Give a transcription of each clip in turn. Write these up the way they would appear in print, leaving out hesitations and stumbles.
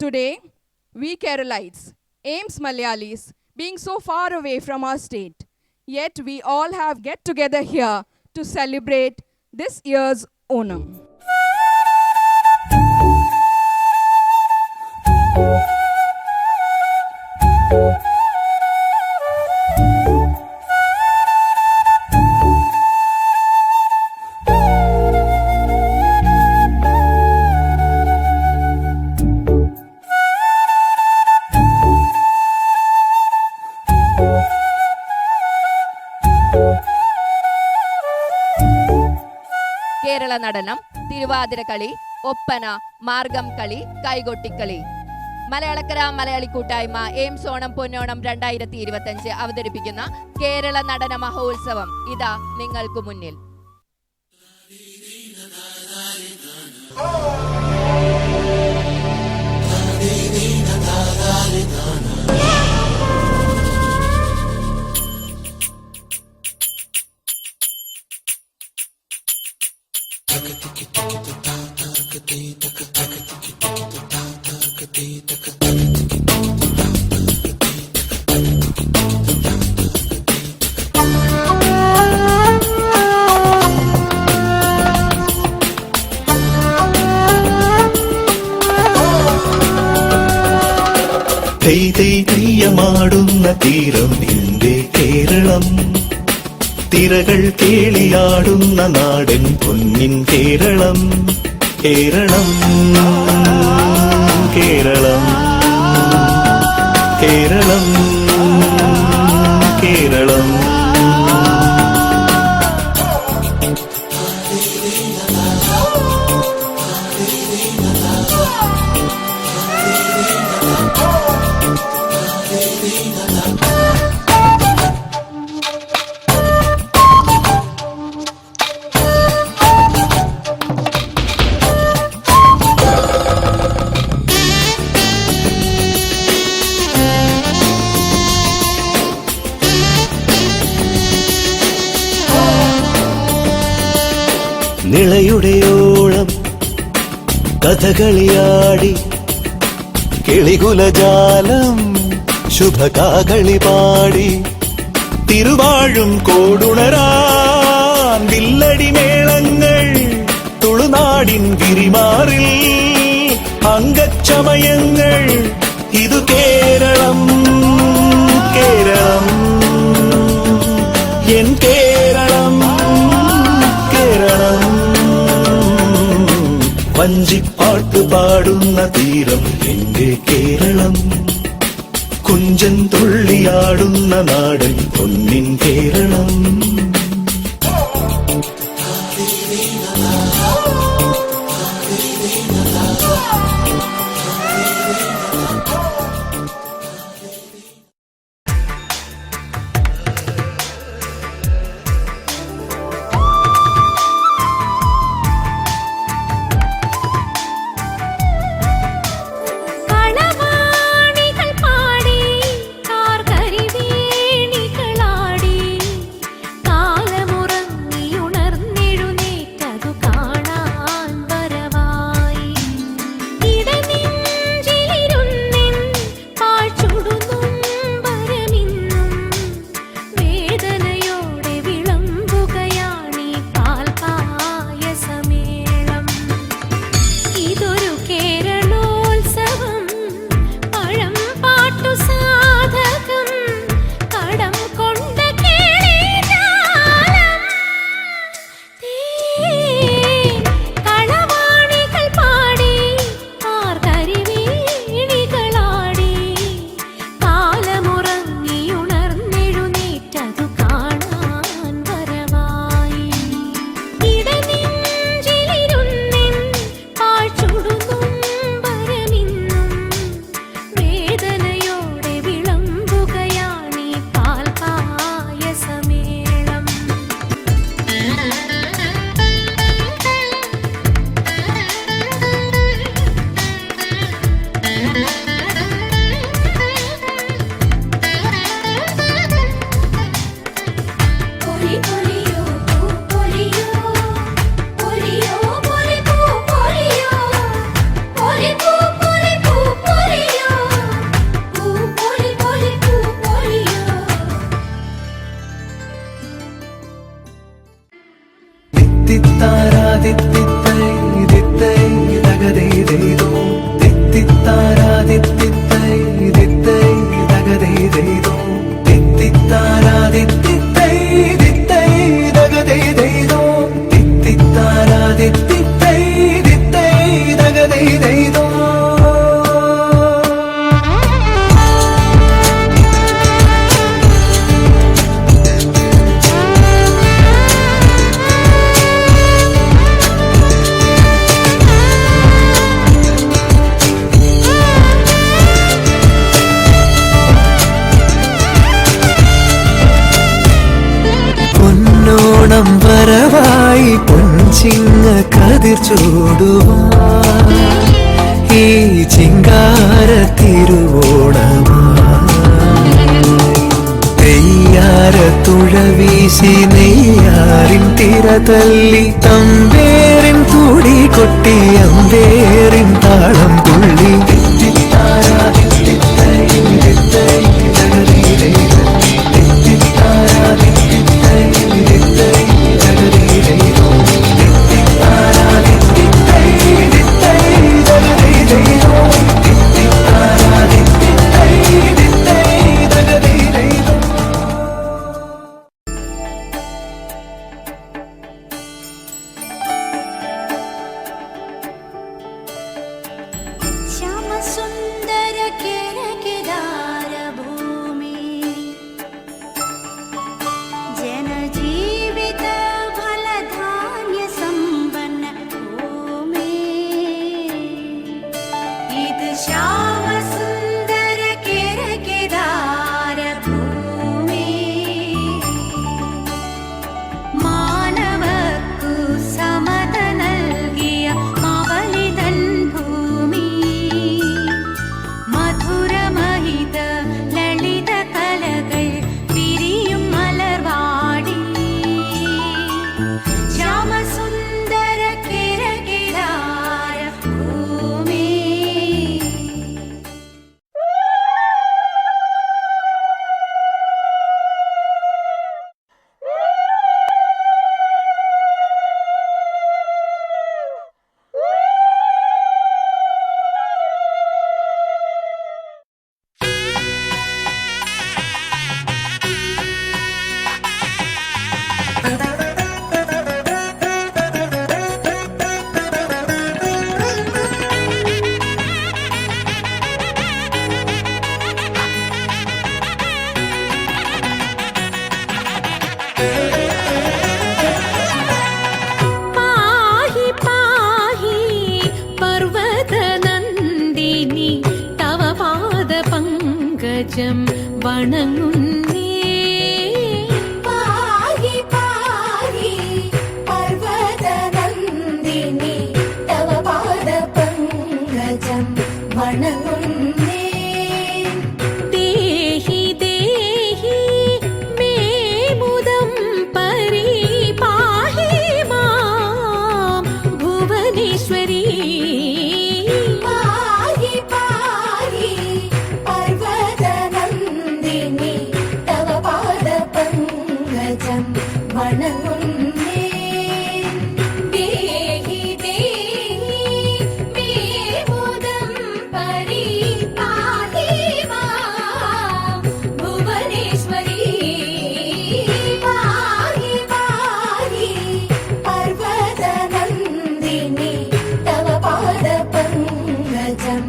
Today, we Keralites, Ames Malayalis, being so far away from our state, yet we all have get together here to celebrate this year's Onam. Kerala Natanam, Thiruvathirakali, Oppana, മാർഗം കളി, കൈകൊട്ടിക്കളി. മലയാളക്കര മലയാളി കൂട്ടായ്മ AIIMS Onam പൊന്നോണം 2025 അവതരിപ്പിക്കുന്ന കേരള നടന മഹോത്സവം ഇതാ നിങ്ങൾക്ക് മുന്നിൽ. തെയ്യമാടുന്ന തീരം എന്റെ കേരളം, തിരകൾ കേളിയാടുന്ന നാടൻ പൊന്നിൻ കേരളം. കേരളം കേരളം കേരളം കേരളം. നിളയുടെയോളം കഥകളിയാടി കിളികുലജാലം ശുഭകാകളി പാടി തിരുവാഴും കോടുണരാൻ വില്ലടി മേളങ്ങൾ തുളുനാടിൻ ഗിരിമാറിൽ അംഗച്ചമയങ്ങൾ. ഇതു കേരളം കേരളം എൻ കേരളം കേരളം. വഞ്ചിപ്പാട്ട് പാടുന്ന തീരം എന്റെ കേരളം, കുഞ്ചൻ തുള്ളിയാടുന്ന നാടൻ പൊന്നിൻ കേരളം. ചിങ്ങ കതിർ ചൂടുവാൻ ഈ ചിങ്കാര തിരുവോണമായി തെയ്യാര തുഴ വീശി നെയ്യാറിൻ തിര തല്ലി തമ്പേറിൻ തുടി കൊട്ടി അമ്പേറിൻ താളം തുള്ളി ശ്യാമസുന്ദര കേരകേദാര ഭൂമി ജനജീവിത ഫലധാന്യ സമ്പന്ന ഭൂമി ഇത് ശ്യാമസുന്ദര കേരകേദാര ഭൂമി മാനവക്കു സമത നൽകിയ മാവലിതൻ ഭൂമി മധുരമഹിത ലളിത കലകൾ വിരിയും മലർവാടി ശ്യാമസുന്ദര കേരകേദാര ഭൂമി. പാഹി പാഹി പർവതനന്ദിനി തവ പാദ പങ്കജം വണങ്ങുന്നേ. പാഹി പാഹി പർവതനന്ദിനി തവ പാദ പങ്കജം വണങ്ങുന്നേ. ദേഹി ദേഹി മേ മുദം പരിപാഹി മാം ഭുവനേശ്വരി. പാഹി പാഹി പർവതനന്ദിനി തവ പാദ പങ്കജം വണങ്ങുന്നേ. ദേഹി ദേഹി മേ മുദം പരിപാഹി മാം ഭുവനേശ്വരി. പാഹി പാഹി പർവതനന്ദിനി തവ പാദ പങ്കജം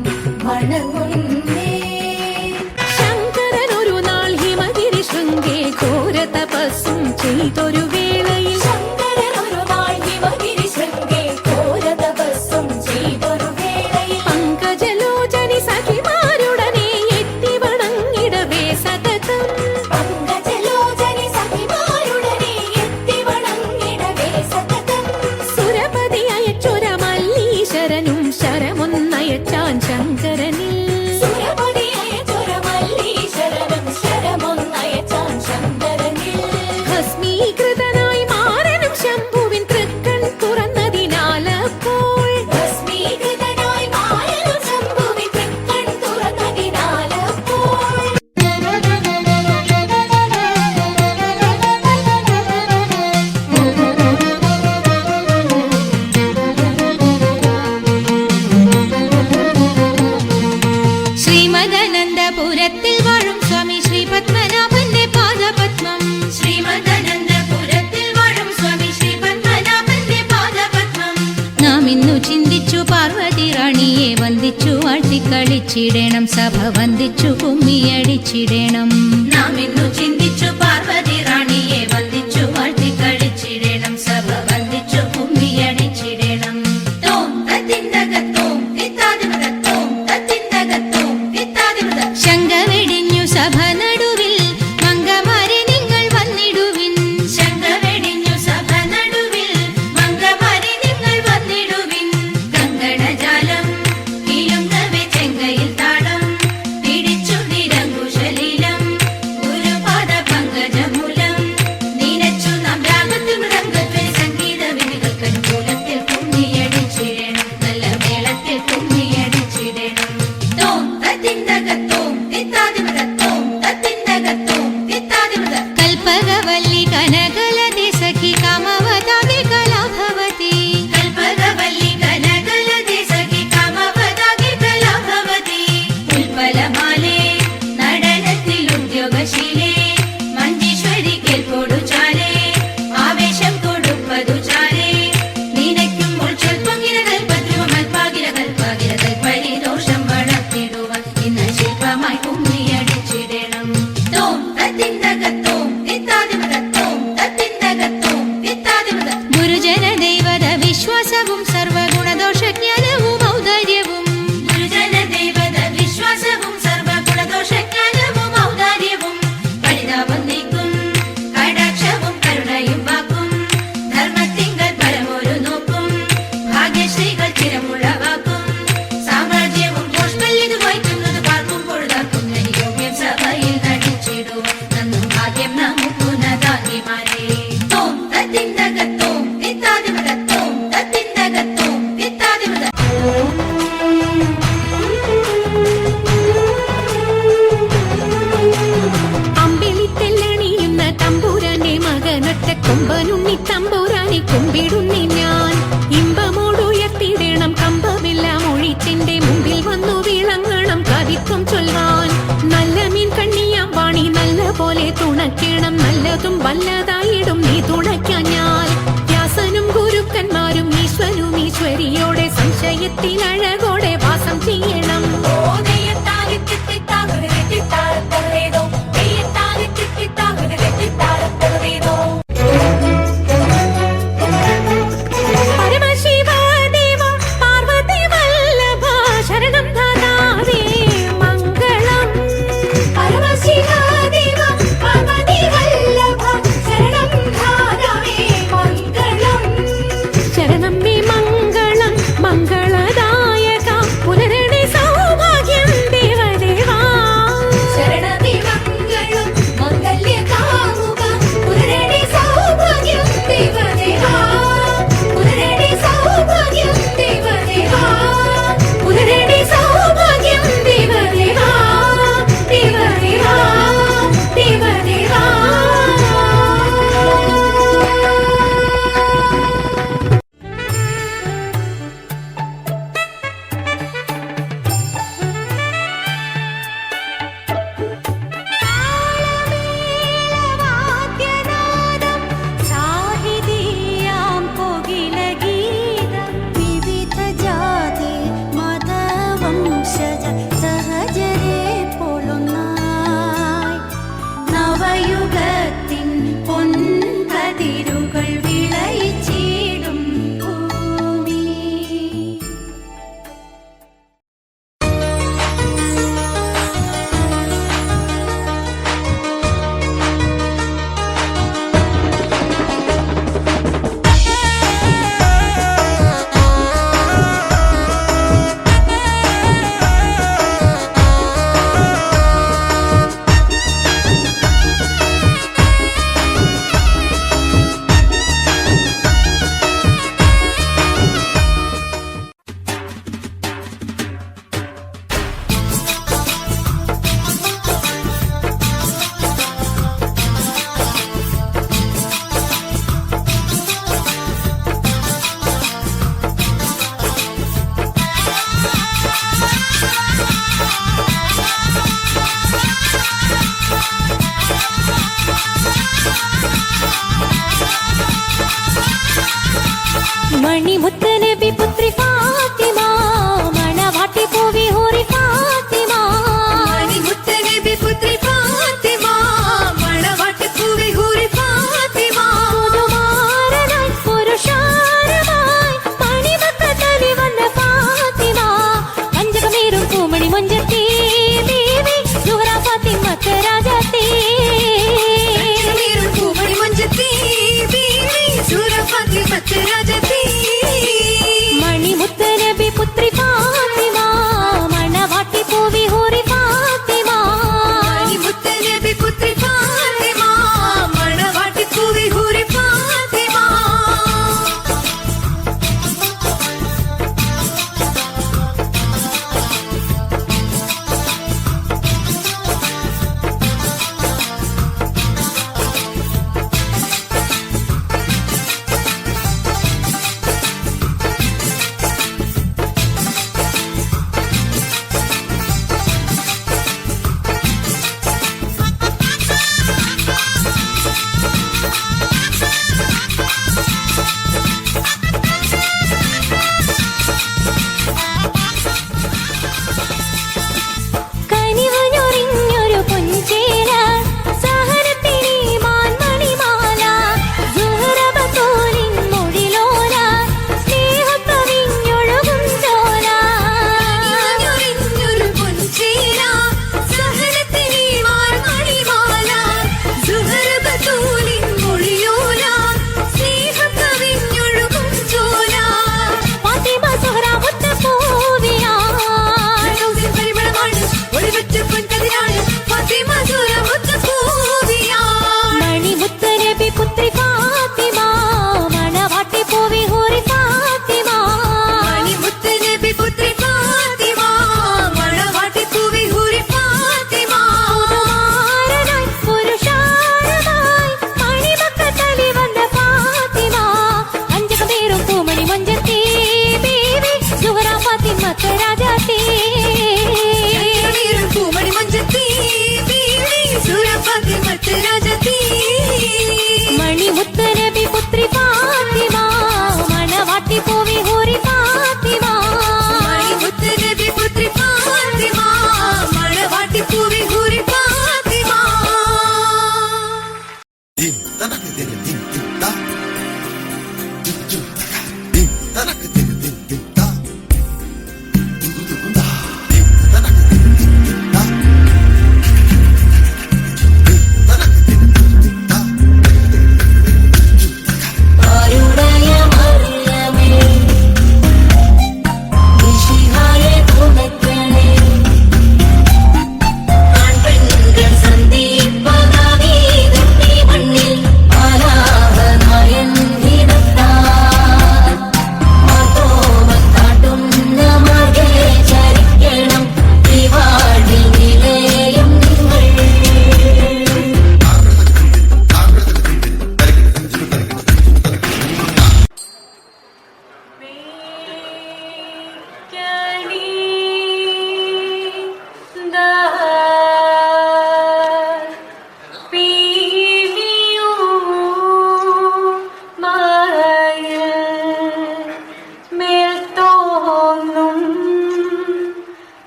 വണങ്ങുന്നേ. ശങ്കരനൊരു നാൾ ഹിമഗിരി ശൃംഗേ ഘോര തപസ്സും ചെയ്തൊരു വേളയിൽ ശങ്കരനൊരു നാൾ ഹിമഗിരി ശൃംഗേ ഘോര തപസ്സും ചെയ്തൊരു വേളയിൽ പങ്കജലോചനി സഖിമാരുടനെ എത്തി വണങ്ങിടവേ സതതം. പങ്കജലോചനി സഖിമാരുടനെ എത്തി വണങ്ങിടവേ സതതം. സുരപതി അയച്ചൊര മല്ലീശ്വരനും ശരമൊന്നയച്ചാൻ ശങ്കരനിൽ. സുരപതി അയച്ചൊര മല്ലീശ്വരനും ശരമൊന്നയച്ചാൻ ശങ്കരനിൽ. ഭസ്മീകൃതനായി മാറനും ശംഭുവിൻ തൃക്കൺ തുറന്നതിനാലപ്പോൾ. ഭസ്മീകൃതനായി മാറനും ശംഭുവിൻ തൃക്കൺ തുറന്നതിനാലപ്പോൾ. ശ്രീമദനന്ദപുരത്തിൽ വാഴും സ്വാമി ശ്രീ പത്മനാഭന്റെ പാദപത്മം. ശ്രീമദനന്ദപുരത്തിൽ വാഴും സ്വാമി ശ്രീ പത്മനാഭന്റെ പാദപത്മം. നാം ഇന്നു ചിന്തിച്ചു പാർവതി റാണിയെ വന്ദിച്ചു വാഴ്ത്തിക്കളിച്ചിടണം, സഭ വന്ദിച്ചു കുമ്മിയടിച്ചിടണം. നാം ഇന്നു ചിന്തിച്ചു പാർവതി റാണിയെ വന്ദിച്ചു വാഴ്ത്തിക്കളിച്ചിടണം, സഭ വന്ദിച്ചു കുമ്മിയടിച്ചിടണം. തോം തത്തിന്തകത്തോം തിത്താതിമൃതത്തോം തത്തിന്തകത്തോം തിത്താതിമൃത. ശങ്ക വെടിഞ്ഞു സഭ നടുവിൽ മംഗമാരെ നിങ്ങൾ വന്നിടുവിൻ. ശങ്ക വെടിഞ്ഞു സഭ നടുവിൽ മംഗമാരെ തത്വം ചൊൽവാൻ. നല്ല മീൻ കണ്ണിയാം വാണി നല്ല പോലെ തുണയ്ക്കണം. നല്ലതും വല്ലതായിടും നീ തുണയ്ക്കാൻ ഞാൻ. വ്യാസനും ഗുരുക്കന്മാരും ഈശ്വരും ഈശ്വരിയോടെ സംശയത്തിൽ അഴകോടെ വാസം ചെയ്യണം. ശരണം മേ മംഗളം മംഗളദായക പുനരണേ സൗഭാഗ്യദായക.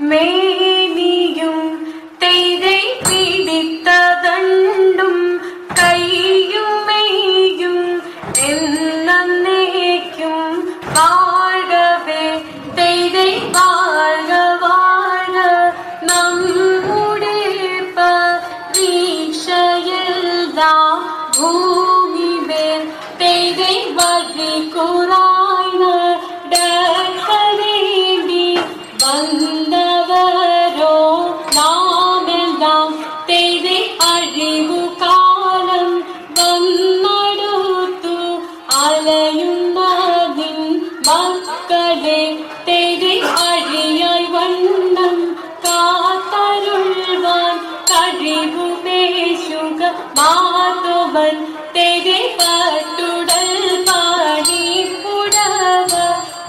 മേനിയും തെയ്തൈ പിടിത്തതണ്ടും കൈയും മെയ്യും എന്നേക്കും വാഴവേ തെയ്തൈ വാഴ വാഴ നമ്മുടെ പരീക്ഷയെല്ലാം ഭൂമിമേൽ തെയ്തൈ വഴി കുറായി നടക്കേണ്ടി വന്നവരോ നാമെല്ലാം തെയ്തൈ അഴിവു കാലം വന്നടുത്തു അലയുന്നതിൻ മക്കളെ തെയ്തൈ അഴിയായി വണ്ണം കാത്തരുൾവാൻ കഴിവു പേശുക മാധവൻ തെയ്തൈ പട്ടുടൽ പാടി പുടവ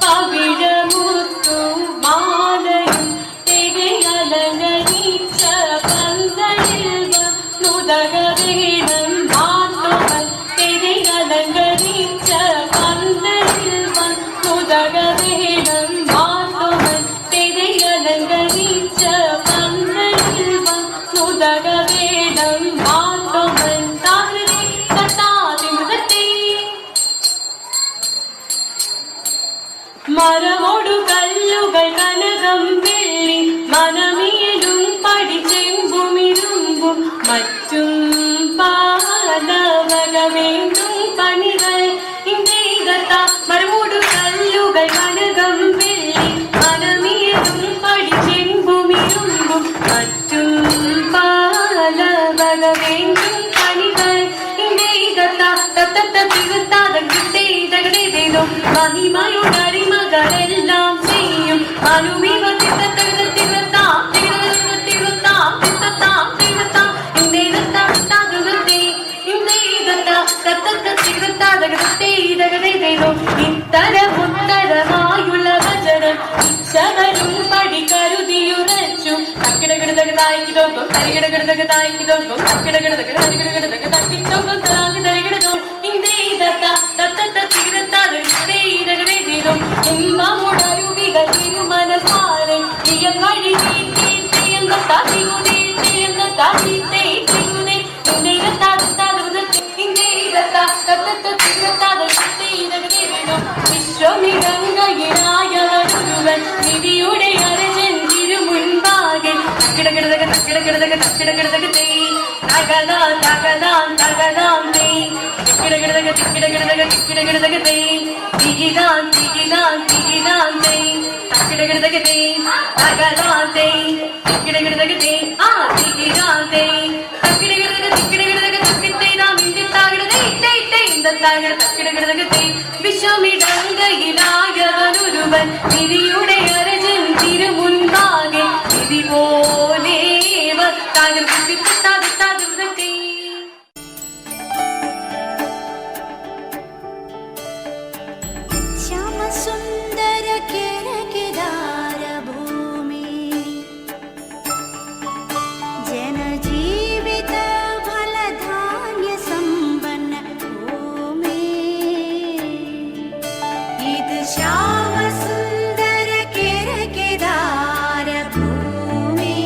പവിഴമുത്തു മാലയും തെയ്തൈ അലങ്കരിച്ച പന്തലിൽ വന്നുതകവേണം മാധവൻ തെയ്തൈ അലങ്കരിച്ച പന്തലിൽ വന്നുതകവേണം മാധവൻ തെയ്തൈ അലങ്കരിച്ച പന്തലിൽ വന്നുതകവേണം മാധവൻ താരേ കത്താതി മൃതത്തെ മരമോടു കല്ലുകൾ കനകം വെള്ളി മനമേലും പഠിച്ചെമ്പുമിരുമ്പും മറ്റും പാലവക വേണ്ടും പണികൾ ഇന്ത്യകത്ത മരമോടു കല്ലുകൾ കനകം വെള്ളി മനമേലും പഠിച്ചെമ്പുമിരുമ്പും മറ്റും പാലവക വേണ്ടും പണികൾ ഇന്ത്യകത്ത തത്തത്ത തിരുത്താതെ കിട്ടേതകടേതേതോ മഹിമയുടരിമകളെല്ലാം ചെയ്യും അനുമീവ തിരുത്താം ഇത്തരമുത്തരമായുള്ള വചനം ഇച്ഛകരും പടി കരുതിയുറച്ചു തക്കിടകിടതകതായിക്കിടോക്കും തരികിടകിടതകതായിക്കിടോക്കും തക്കിടകിടതക തരികിടകിടതക തക്കിടോക്കും തരികിടതോ ഇമ്പമുടരുവികൾ തിരുമനസാരൻ ഇയങ്ങഴി വിശ്വമിരങ്കയിലായവരുവൻ നിധിയുടെ അരജൻ തിരുമുൻപാകെ തക്കിടകിടതക തക്കിടകിടതക തക്കിടകിടതക തേ തകതാം തകതാം തകതാം തേ തിക്കിടകിടതക തിക്കിടകിടതക തിക്കിടകിടതക തേ തികിതാം തികിതാം തികിതാം തേ തക്കിടകിടതക തേ തകതാം തേ തിക്കിടകിടതക തേ ആ തികിതാം തേ തക്കിടകിടതക തിക്കിടകിടതക തക്കിത്തേതാം ഇന്ത്യത്താകിടതേ തേ തേ ഇന്ദത്താകിട തക്കിടകിടതക തേ വിശ്വമിടങ്കയിലായവനൊരുവൻ നിധിയുടെ അരജൻ തിരുമുൻപാകെ നിധി പോലെ താകൃതി ശ്യാമസുന്ദര കേരകിദാര ഭൂമി ജനജീവിത ഫലധാന്യ സമ്പന്ന ഭൂമി ഇത് ശ്യാമസുന്ദര കേരകിദാര ഭൂമി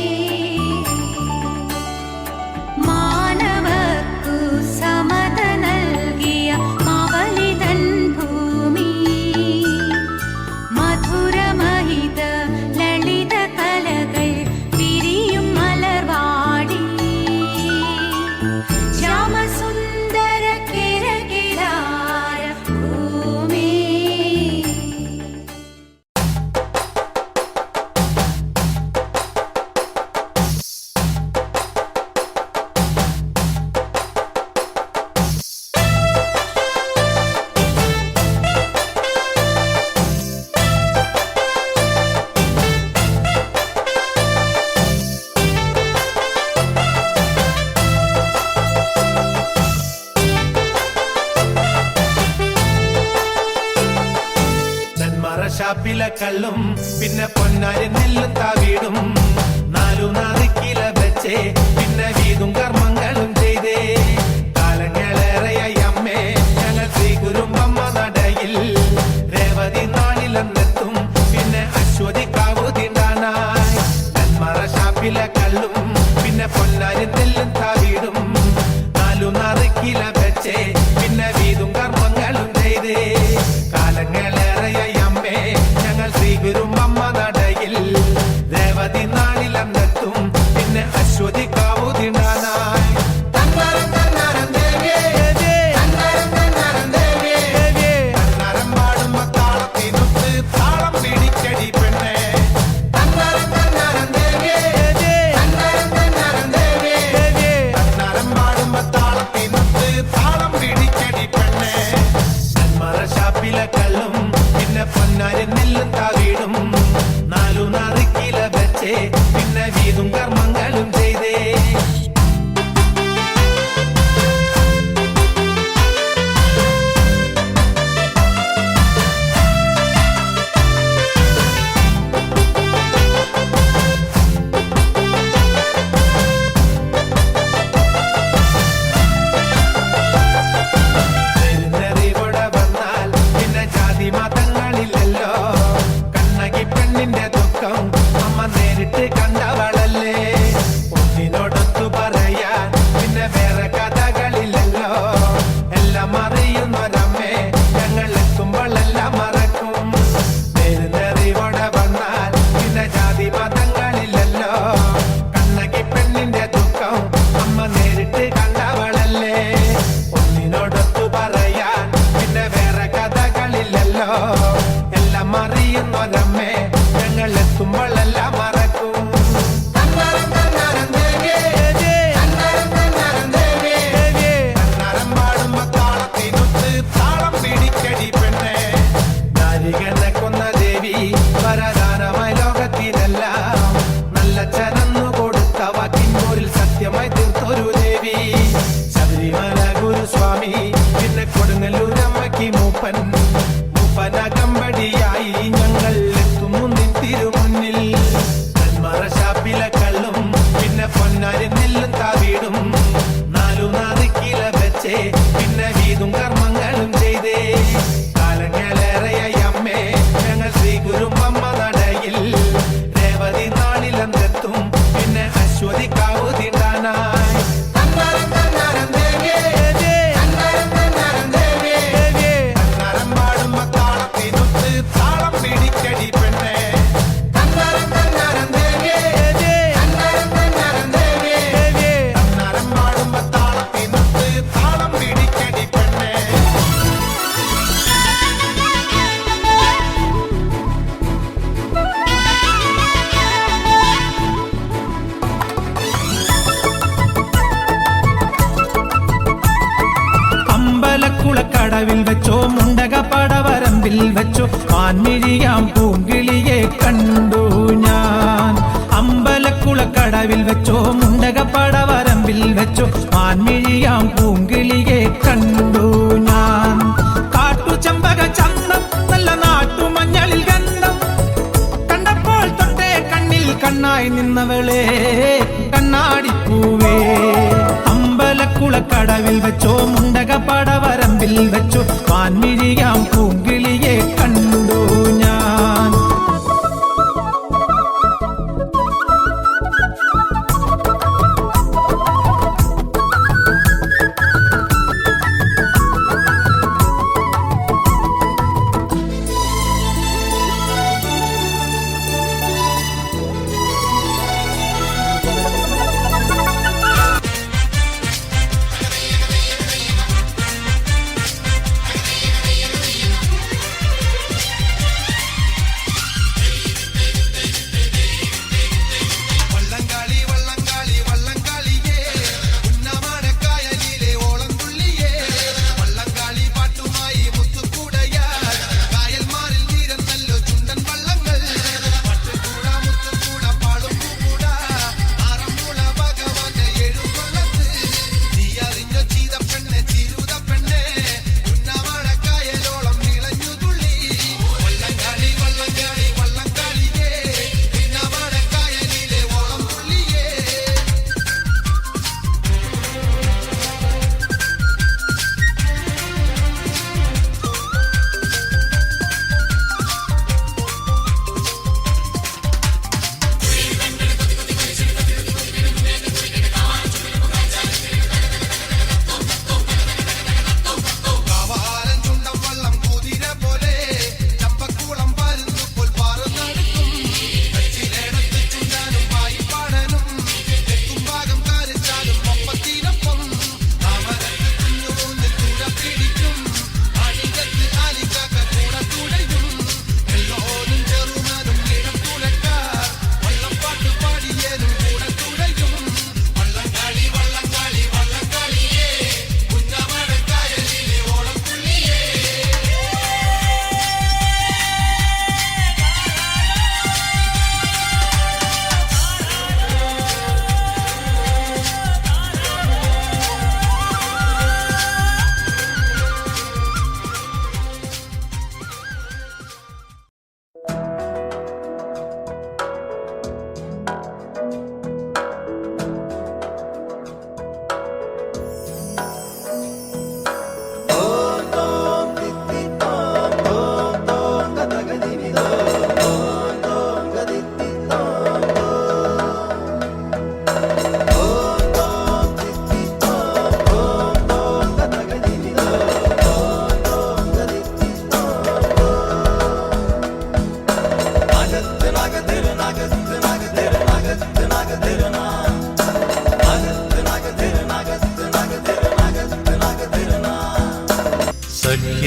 മാനവക്കു സമത നൽകിയ മാവലിതൻ ഭൂമി മധുരമഹിത ലളിത കലകൾ പിരിയും മലർവാടി ശ്യാമസുന്ദര കിരകിരാര ഭൂമി ഷാപ്പിലെ കള്ളും പിന്നെ പൊന്നാരി നെല്ലും താവീടും നാലു നാദിക്കില വെച്ചേ പിന്നെ വീതും കർമ്മങ്ങളും ചെയ്തേ കാലങ്ങളേറെയായി അമ്മേ ഞങ്ങൾ ശ്രീ കുരുമ്പമ്മ നടയിൽ രേവതി നാളിലെന്നെത്തും പിന്നെ അശ്വതി കാവു തിണ്ടാനായി ഷാപ്പിലെ കള്ളും പിന്നെ പൊന്നാരി നെല്ലും താവീടും 4 കിലോ വെച്ചേ പിന്നെ വീതും കർമ്മങ്ങളും ചെയ്തേ കാലങ്ങളേറെയായി അമ്മേ ഞങ്ങൾ ശ്രീഗുരും അമ്മ നടയിൽ രേവതി നാളിലെത്തും പിന്നെ അശ്വതി കാവുതിണ്ടാനായി കള്ളും പിന്നെ പൊന്നാരി നെല്ലും താവീടും 4 കിലോ വെച്ചേ പിന്നെ വീതും കർമ്മങ്ങളും ചെയ്തേ മതങ്ങളില്ലല്ലോ കണ്ണകി പെണ്ണിന്റെ ദുഃഖം അമ്മ നേരിട്ട് കണ്ടവളല്ലേ ഒന്നിനോടൊത്തു പറയാൻ പിന്നെ വേറെ കഥകളില്ലല്ലോ എല്ലാം അറിയുന്നൊരമ്മേ ഞങ്ങൾ എത്തുമ്പോൾ എല്ലാം മറക്കും നേരിടെ വന്നാൽ പിന്നെ ജാതി മതങ്ങളില്ലല്ലോ കണ്ണകി പെണ്ണിന്റെ ദുഃഖം അമ്മ നേരിട്ട് കണ്ടവളല്ലേ ഒന്നിനോടൊത്തു പറയാൻ പിന്നെ വേറെ കഥകളില്ലല്ലോ എല്ലാം അറിയുന്നൊരമ്മേ ഞങ്ങൾ എത്തുമ്പോൾ എല്ലാം മറക്കും പാടുമ്പോ താളത്തിനൊത്ത് താളം പിടിക്കടി പെണ്ണെ നാരികനെ കൊന്ന ദേവി വരദാനമായി ലോകത്തിനെല്ലാം നല്ല ചരന്നു കൊടുത്ത വാക്കിൻപോരിൽ സത്യമായി തീർത്തൊരു ദേവി ശബരിമല ഗുരുസ്വാമി പിന്നെ കൊടുങ്ങല്ലൂരമ്മയ്ക്ക് മൂപ്പൻ മൂപ്പനകമ്പടിയായി ഞങ്ങൾ എത്തുന്നു നിൻ തിരുമുന്നിൽ നെന്മറ ഷാപ്പിലെ കള്ളും പിന്നെ പൊന്നാരി നെല്ലും താവീടും 4 കിലോ വെച്ചേ പിന്നെ വീതും കർമ്മങ്ങളും ചെയ്തേ കാലങ്ങളേറെയായി അമ്മേ ഞങ്ങൾ ശ്രീഗുരും അമ്മ നടയിൽ രേവതി നാളിലെത്തും പിന്നെ അശ്വതി കാവുതിണ്ടാനായി പാടുമ്പോ താളത്തിനൊത്ത് താളം പിടിക്കടി പെണ്ണെ പാടുമ്പോ താളത്തിനൊത്ത് താളം പിടിക്കടി പെണ്ണെ അമ്പലക്കുളക്കടവിൽ വെച്ചോ മുണ്ടക പടവരമ്പിൽ വെച്ചോ മാൻമിഴിയാം പൂങ്കിളിയെ കണ്ടു ഞാൻ അമ്പലക്കുളക്കടവിൽ വെച്ചോ മുണ്ടക പടവരമ്പിൽ വെച്ചോ മാൻമിഴിയാം പൂങ്കിളിയെ കണ്ടു ഞാൻ കാട്ടുചെമ്പക ചന്തം നല്ല നാട്ടുമഞ്ഞളിൽ ഗന്ധം കണ്ടപ്പോൾ തൊട്ടേ കണ്ണിൽ കണ്ണായി നിന്നവളെ കണ്ണാടിപ്പൂവേ അമ്പലക്കുളക്കടവിൽ വെച്ചോ മുണ്ടക പടവരമ്പിൽ വെച്ചോ മാൻമിഴിയാം പൂങ്കിളിയെ കണ്ടു ഞാൻ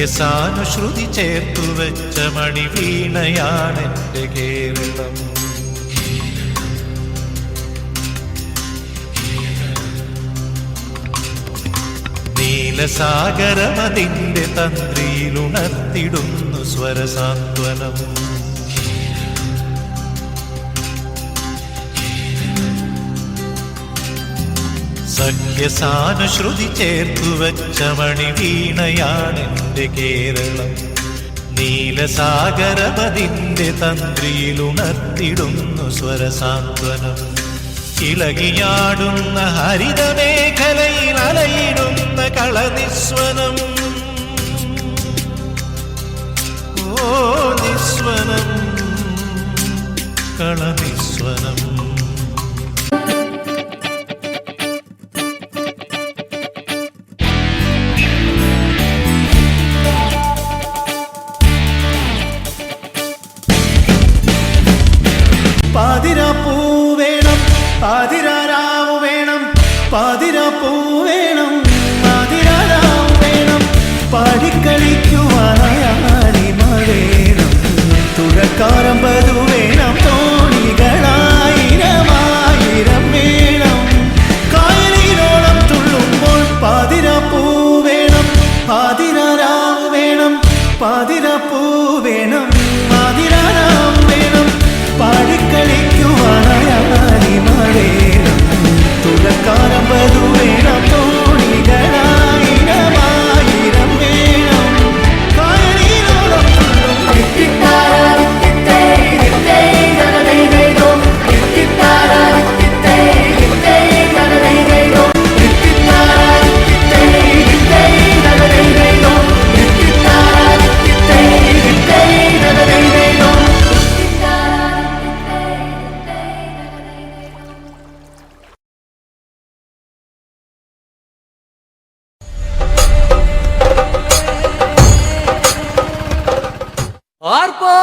സഖ്യസാനുശ്രുതി ചേർത്തു വെച്ച മണിവീണയാണെന്റെ കേരളം. നീലസാഗരമതിന്റെ തന്ത്രിയിലുണർത്തിടുന്നു സ്വരസാന്ത്വനം. സഖ്യസാനുശ്രുതി ചേർത്തു വെച്ച മണിവീണയാണെന്റെ കേരളം. നീലസാഗരമതിന്റെ തന്ത്രിയിലുണർത്തിടുന്നു സ്വരസാന്ത്വനം. ഇളകിയാടുന്ന ഹരിതമേഖലയിൽ അലയിടുന്ന കളനിസ്വനം. ഓ നിസ്വനം, കളനിസ്വനം. പാതിരാപ്പൂ വേണം, പാതിരാരാവ് വേണം, പാതിരാപ്പൂ വേണം, പാതിരാരാവ് വേണം, പാടിക്കളിക്കുവാനാലിമ വേണം, തുഴക്കാരമ്പതു വേണം, തോണികളായിരമായിരം വേണം, കായലിനോളം തുള്ളുമ്പോൾ പാതിരാപ്പൂ വേണം, പാതിരാരാവ് വേണം, പാതിരാപ്പൂ വേണം, പാതിരാരാവ് വേണം, പാടിക്കളിക്കുവാനാലിമ വേണം, തുഴക്കാരമ്പതു വേണം, തോണികളായിരമായിരം വേണം, കായലിനോളം ആർപ്പാ